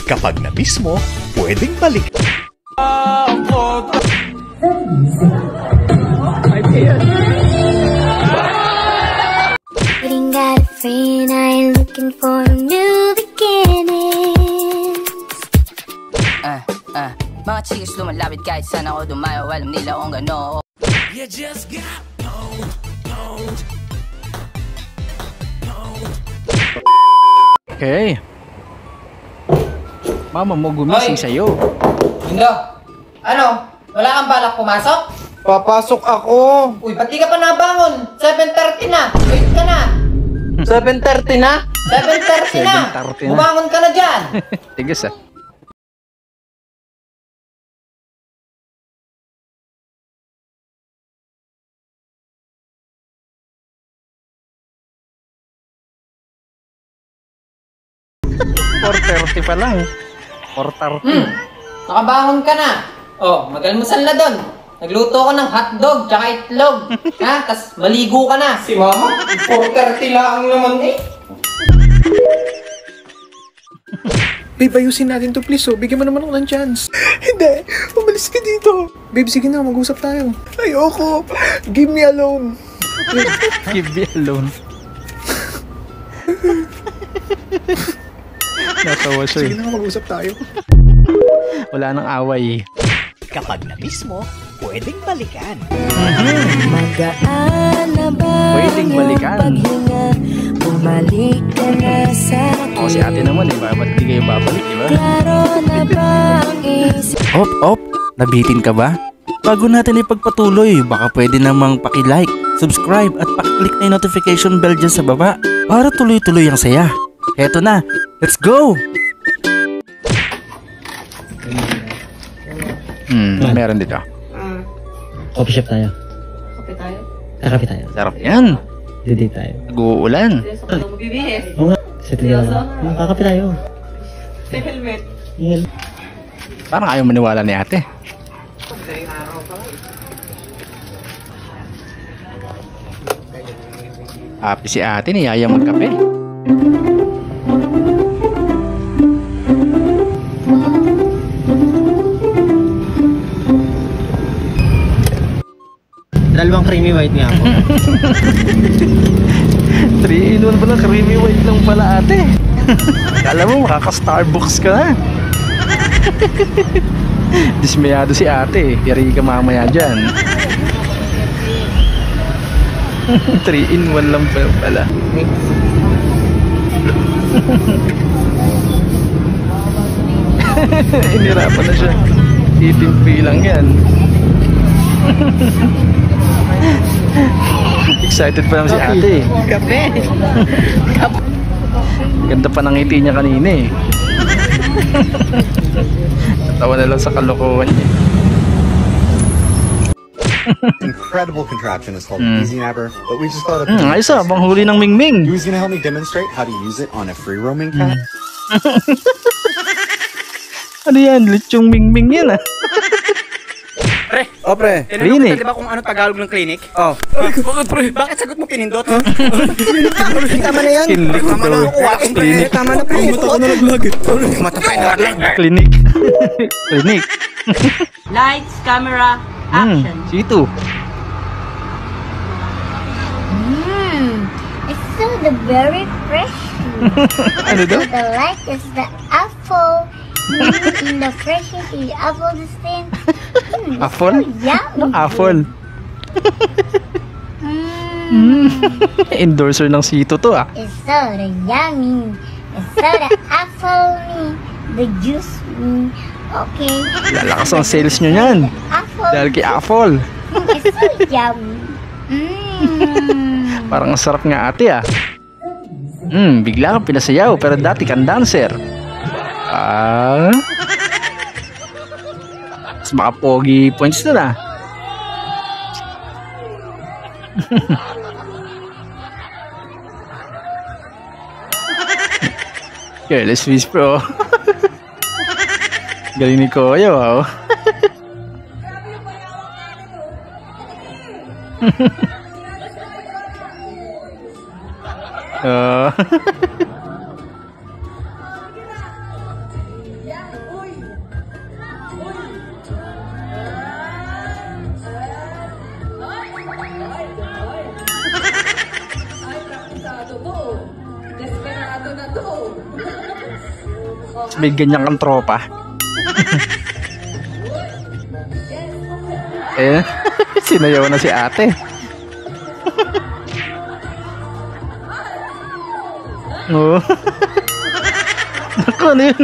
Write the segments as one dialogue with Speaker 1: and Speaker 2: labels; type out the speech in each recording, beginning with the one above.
Speaker 1: Kapag na-miss mo, pwedeng balik.
Speaker 2: Ain't got a friend, I ain't looking for a new beginning.
Speaker 3: Mga chicks lumalapit kahit saan ako dumayo, alam nila kung gano.
Speaker 4: You just got
Speaker 5: Okay. Mama mo gumising sa'yo.
Speaker 6: Indo, ano? Wala kang balak pumasok?
Speaker 7: Papasok ako.
Speaker 6: Uy, ba't di ka pa nabangon? 7:30 na. Wait ka na.
Speaker 7: 7:30 na?
Speaker 6: 7:30 na.
Speaker 5: 7:30 na.
Speaker 6: Bumangon ka na dyan.
Speaker 5: Tigas ah. $4.30 pa lang. $4.30.
Speaker 6: Nakabangon ka na. Oh, mag-almusal na doon. Nagluto ko ng hotdog tsaka itlog. Ha? Tas maligo ka na. Si mama, 4:30 lang naman eh.
Speaker 7: Babe, ayusin natin to please, oh. Bigyan mo naman ako ng chance. Hindi, umalis ka dito. Babe, sige na, mag-usap tayo. Ayoko. Give me alone.
Speaker 5: Give me alone. Natawa siya.
Speaker 7: Sige na, mag-usap tayo.
Speaker 5: Wala nang away.
Speaker 1: Kapag na-miss mo, pwedeng balikan.
Speaker 2: Magaan na ba
Speaker 5: Pwedeng balikan.
Speaker 2: paghinga? Bumalik ka na sa akin.
Speaker 5: O si ate naman eh, ba't di kayo babalik, di ba?
Speaker 2: Klaro na ba ang isip?
Speaker 8: Op, nabitin ka ba? Bago natin ipagpatuloy, baka pwede namang paki-like, subscribe at paki-click na yung notification bell dyan sa baba para tuloy-tuloy ang saya. Heto na, let's go!
Speaker 5: Meron dito.
Speaker 9: Coffee shop tayo.
Speaker 6: Kape tayo?
Speaker 9: Kakape tayo.
Speaker 5: Sarap yan.
Speaker 9: Didi tayo.
Speaker 5: Nag-uulan.
Speaker 9: Oo nga. Set na kakape tayo.
Speaker 6: Sa helmet.
Speaker 5: Parang ayaw maniwala ni ate. Happy si ate, niyaya magkape.
Speaker 9: Dalawang creamy white nga ako.
Speaker 5: 3 in 1 pala, creamy white lang pala ate. Akala mo makaka-Starbucks ka na. Dismayado si ate, yari ka mamaya dyan. 3 in 1 lang pala. Inirapan na siya. Itimpi lang yan. Excited pa naman si ate.
Speaker 6: Kape.
Speaker 5: Ganda pa ng ngiti niya kanina eh. Natawa na lang sa kalokohan niya.
Speaker 10: Incredible contraption is called Easy Napper, but we just thought of
Speaker 5: Ayos ah, panghuli ng Mingming.
Speaker 10: Who's gonna help me demonstrate how to use it on a free roaming cat?
Speaker 5: Ano yan? Lechong Mingming yan ah.
Speaker 7: Pre. Oh, pre.
Speaker 5: Clinic.
Speaker 7: Di ba kung ano Tagalog ng clinic? Oh. Bakit, pre? Bakit sagot mo pinindot? Tama na yan.
Speaker 5: Clinic.
Speaker 7: Tama na ako. Clinic. Tama na, pre. Mata ka na naglag. Matapay na naglag.
Speaker 5: Clinic. Clinic.
Speaker 3: Lights, camera, action.
Speaker 5: Situ.
Speaker 2: It's so the very fresh.
Speaker 5: Ano daw?
Speaker 2: The light is the apple. In the fresh is the apple the same.
Speaker 5: Apple?
Speaker 2: Yummy.
Speaker 5: Apple. Endorser ng Sito to ah.
Speaker 2: It's so the yummy. It's so the apple me. The juice me. Okay.
Speaker 5: Lalakas ang sales nyo yan.
Speaker 2: Apple.
Speaker 5: Dahil kay Apple.
Speaker 2: It's so yummy.
Speaker 5: Parang ang sarap nga ate ah. Bigla kang pinasayaw pero dati kang dancer. Mas baka pogi points na. Careless Whisper oh. Galing ni Koyo oh. May ganyan kang tropa. Eh, sinayaw na si ate. Oh. Naku, ano yun?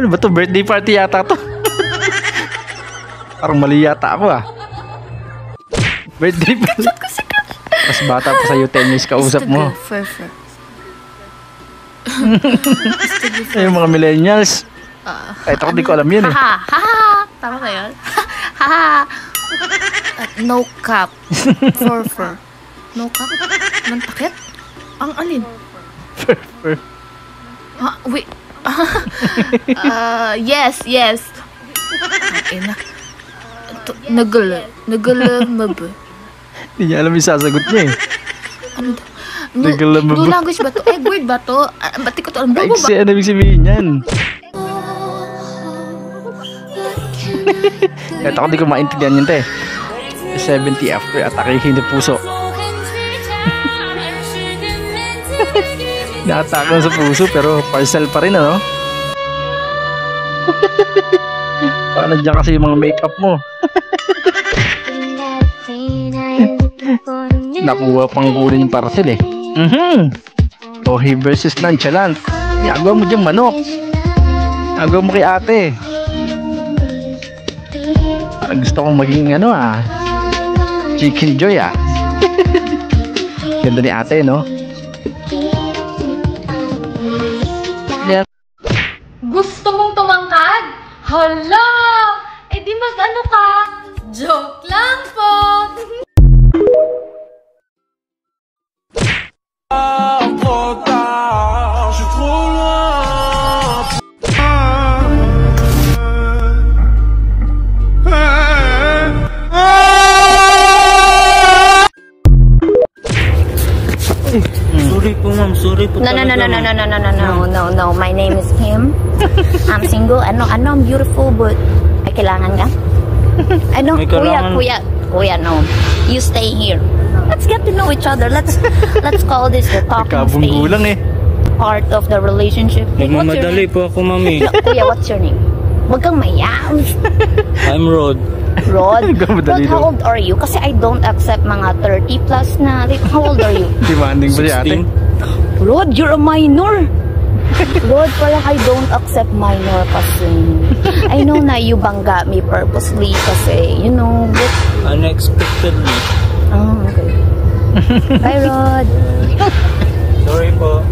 Speaker 5: Ano ba to? Birthday party yata to. Parang mali yata ako ah. Birthday party. Mas bata pa sa'yo, 10 years kausap mo. Yung mga millennials. Kahit ako di ko alam yun eh.
Speaker 4: Ha. Tama na yun? Ha. No cap. Fur. No cap? Nantakit? Ang alin?
Speaker 5: Fur.
Speaker 4: Wait. Yes. Ina. Nagala mab.
Speaker 5: Hindi niya alam yung sasagot niya eh.
Speaker 4: Ano to?
Speaker 5: Nagala
Speaker 4: No language ba to? Egg word ba to? Ba't di ko to alam? Bobo ba?
Speaker 5: Ano ibig sabihin yan? Kahit ako di ko maintindihan yun te. 70 after atakihin ng puso. Naatake sa puso pero parcel pa rin ano? Paano dyan kasi yung mga makeup mo? Nakuha pang kunin yung parcel eh. Tohi versus nonchalant. Nagawa mo dyan manok. Nagawa mo kay ate. Gusto kong maging ano Chicken Joy Ganda ni ate no?
Speaker 4: Gusto mong tumangkad? Hala! Eh di mas ano ka? Joke lang po!
Speaker 9: Sorry po ma'am, sorry po.
Speaker 2: No. My name is Kim. I'm single. I know I'm beautiful, but ay kailangan ka? I know, kuya, no. You stay here. Let's get to know each other. Let's call this the talking stage. Part of the relationship.
Speaker 9: Nagmamadali po ako, mami.
Speaker 2: Kuya, what's your name? Huwag kang mayam.
Speaker 9: I'm Rod.
Speaker 2: Rod, how old are you? Kasi I don't accept mga 30 plus na. How old are you?
Speaker 5: Demanding ba si ate?
Speaker 2: Rod, you're a minor. Rod, parang I don't accept minor kasi I know na you bangga me purposely kasi, you know, but...
Speaker 9: Unexpectedly.
Speaker 2: Oh, okay. Bye, Rod.
Speaker 9: Sorry po.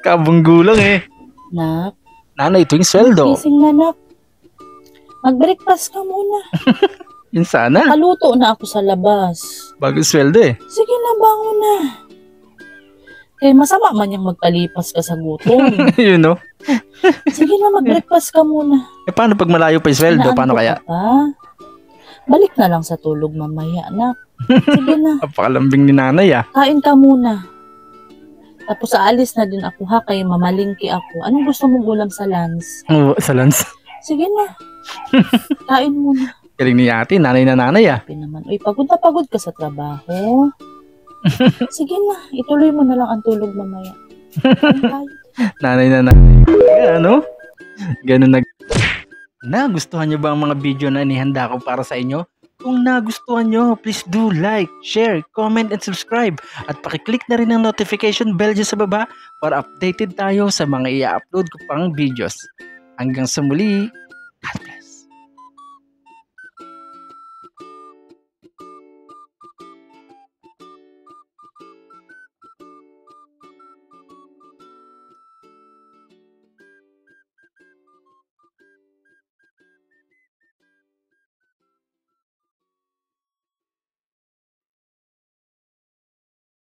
Speaker 5: Kabunggulang eh.
Speaker 11: Nak?
Speaker 5: Nanay, ito yung sweldo.
Speaker 11: Gising na, nak. Mag-breakfast ka muna.
Speaker 5: Yun sana.
Speaker 11: Kaluto na ako sa labas.
Speaker 5: Bagong sweldo eh.
Speaker 11: Sige na, bangon na. Eh, masama man yung magpalipas ka sa gutom.
Speaker 5: You know?
Speaker 11: Sige na, mag-breakfast ka muna.
Speaker 5: Eh, paano pag malayo pa yung sweldo? Paano kaya?
Speaker 11: Balik na lang sa tulog mamaya, nak. Sige na.
Speaker 5: Napakalambing ni nanay
Speaker 11: Kain ka muna. Tapos aalis na din ako ha, kaya mamalingki ako. Anong gusto mong ulam sa lunch?
Speaker 5: Sa lunch?
Speaker 11: Sige na. Kain muna.
Speaker 5: Galing ni ate, nanay na nanay
Speaker 11: Naman. Uy, pagod na pagod ka sa trabaho. Sige na, ituloy mo na lang ang tulog mamaya.
Speaker 5: Nanay na nanay. Ano? Ganun Nagustuhan nyo ba ang mga video na inihanda ko para sa inyo? Kung nagustuhan nyo, please do like, share, comment, and subscribe. At pakiclick na rin ang notification bell dyan sa baba para updated tayo sa mga i-upload ko pang videos. Hanggang sa muli,